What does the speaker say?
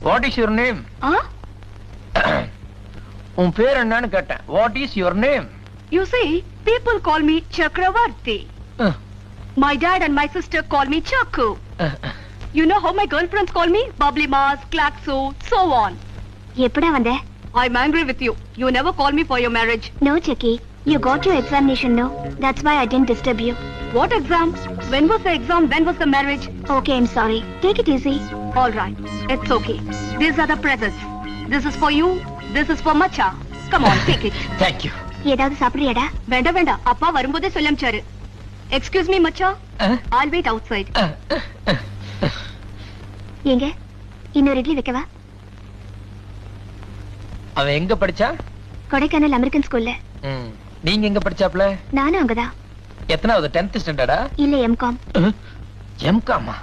What is your name? உன் பேர் என்னன்னு கேட்டேன். What is your name? You see, people call me Chakravarti. My dad and my sister call me Chakku. You know how my girlfriends call me? Bubbly Mars, Klaxo, so on. எப்படா வந்த? I'm angry with you. You never call me for your marriage. No, Chucky. You got your examination, no? That's why I didn't disturb you. What exam? When was the exam? When was the marriage? Okay, I'm sorry. Take it easy. All right. It's okay. These are the presents. This is for you. This is for Macha. Come on, take it. Thank you. ஏதாவது சாப்பிடுறியாடா? வேண்டாம் வேண்டாம். அப்பா வரும்போதே சொல்லம்ச்சாரு. Excuse me, Macha. I'll wait outside. எங்க? இன்னொரு இட்லி வைக்கவா? அவ எங்க படிச்சா? கொடைக்கானல் அமெரிக்கன் ஸ்கூல்ல. நீங்க எங்க படிச்சாப்ல? நானும் அங்கதான். எத்தனாவது? 10th ஸ்டாண்டர்டா? இல்ல எம்காம். எம்காமா?